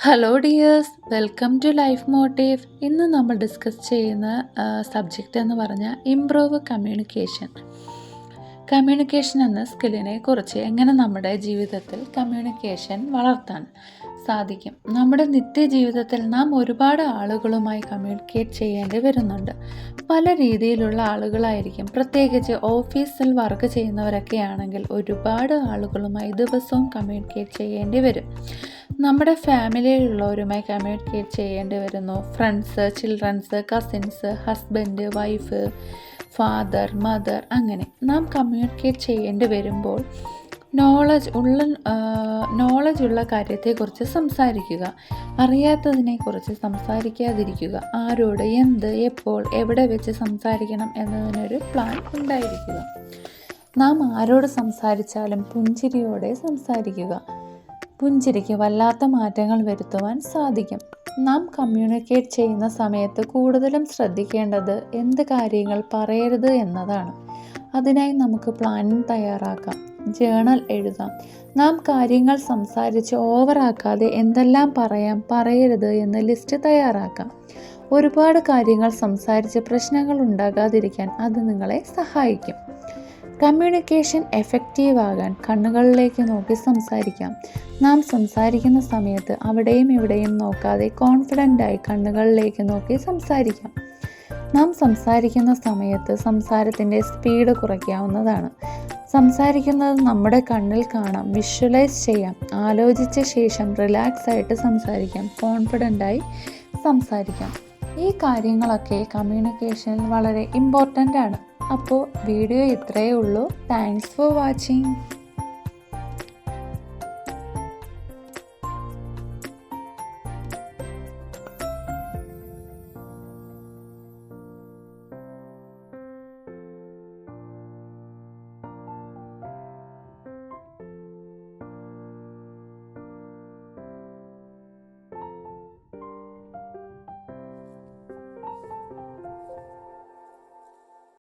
Hello dears, welcome to Life Motive. ഇന്ന് നമ്മൾ discuss ചെയ്യുന്ന സബ്ജക്റ്റ് എന്ന് പറഞ്ഞാൽ ഇംപ്രൂവ് കമ്മ്യൂണിക്കേഷൻ. കമ്മ്യൂണിക്കേഷൻ എന്ന സ്കില്ലിനെ കുറിച്ച് എങ്ങനെ നമ്മുടെ ജീവിതത്തിൽ കമ്മ്യൂണിക്കേഷൻ വളർത്താൻ സാധിക്കും. നമ്മുടെ നിത്യജീവിതത്തിൽ നാം ഒരുപാട് ആളുകളുമായി കമ്മ്യൂണിക്കേറ്റ് ചെയ്യേണ്ടി വരുന്നുണ്ട്. പല രീതിയിലുള്ള ആളുകളായിരിക്കും. പ്രത്യേകിച്ച് ഓഫീസിൽ വർക്ക് ചെയ്യുന്നവരൊക്കെ ആണെങ്കിൽ ഒരുപാട് ആളുകളുമായി ദിവസവും കമ്മ്യൂണിക്കേറ്റ് ചെയ്യേണ്ടി വരും. നമ്മുടെ ഫാമിലിയിലുള്ളവരുമായി കമ്മ്യൂണിക്കേറ്റ് ചെയ്യേണ്ടി വരുന്നു. Friends, children's, cousins, husband, wife, father, mother, അങ്ങനെ നാം കമ്മ്യൂണിക്കേറ്റ് ചെയ്യേണ്ടി വരുമ്പോൾ നോളജ് ഉള്ള കാര്യത്തെക്കുറിച്ച് സംസാരിക്കുക. അറിയാത്തതിനെക്കുറിച്ച് സംസാരിക്കാതിരിക്കുക. ആരോട്, എന്ത്, എപ്പോൾ, എവിടെ വെച്ച് സംസാരിക്കണം എന്നതിനൊരു പ്ലാൻ ഉണ്ടായിരിക്കുക. നാം ആരോട് സംസാരിച്ചാലും പുഞ്ചിരിയോടെ സംസാരിക്കുക. പുഞ്ചിരിക്ക് വല്ലാത്ത മാറ്റങ്ങൾ വരുത്തുവാൻ സാധിക്കും. നാം കമ്മ്യൂണിക്കേറ്റ് ചെയ്യുന്ന സമയത്ത് കൂടുതലും ശ്രദ്ധിക്കേണ്ടത് എന്ത് കാര്യങ്ങൾ പറയരുത് എന്നതാണ്. അതിനായി നമുക്ക് പ്ലാനിങ് തയ്യാറാക്കാം, ജേണൽ എഴുതാം. നാം കാര്യങ്ങൾ സംസാരിച്ച് ഓവറാക്കാതെ എന്തെല്ലാം പറയാം, പറയരുത് എന്ന ലിസ്റ്റ് തയ്യാറാക്കാം. ഒരുപാട് കാര്യങ്ങൾ സംസാരിച്ച് പ്രശ്നങ്ങൾ ഉണ്ടാകാതിരിക്കാൻ അത് നിങ്ങളെ സഹായിക്കും. കമ്മ്യൂണിക്കേഷൻ എഫക്റ്റീവ് ആകാൻ കണ്ണുകളിലേക്ക് നോക്കി സംസാരിക്കാം. നാം സംസാരിക്കുന്ന സമയത്ത് അവിടെയും ഇവിടെയും നോക്കാതെ കോൺഫിഡൻ്റായി കണ്ണുകളിലേക്ക് നോക്കി സംസാരിക്കാം. നാം സംസാരിക്കുന്ന സമയത്ത് സംസാരത്തിൻ്റെ സ്പീഡ് കുറയ്ക്കാവുന്നതാണ്. സംസാരിക്കുന്നത് നമ്മുടെ കണ്ണിൽ കാണാം, വിഷ്വലൈസ് ചെയ്യാം. ആലോചിച്ച ശേഷം റിലാക്സ് ആയിട്ട് സംസാരിക്കാം, കോൺഫിഡൻ്റായി സംസാരിക്കാം. ഈ കാര്യങ്ങളൊക്കെ കമ്മ്യൂണിക്കേഷനിൽ വളരെ ഇമ്പോർട്ടൻ്റ് ആണ്. അപ്പോൾ വീഡിയോ ഇത്രയേ ഉള്ളൂ. Thanks for watching.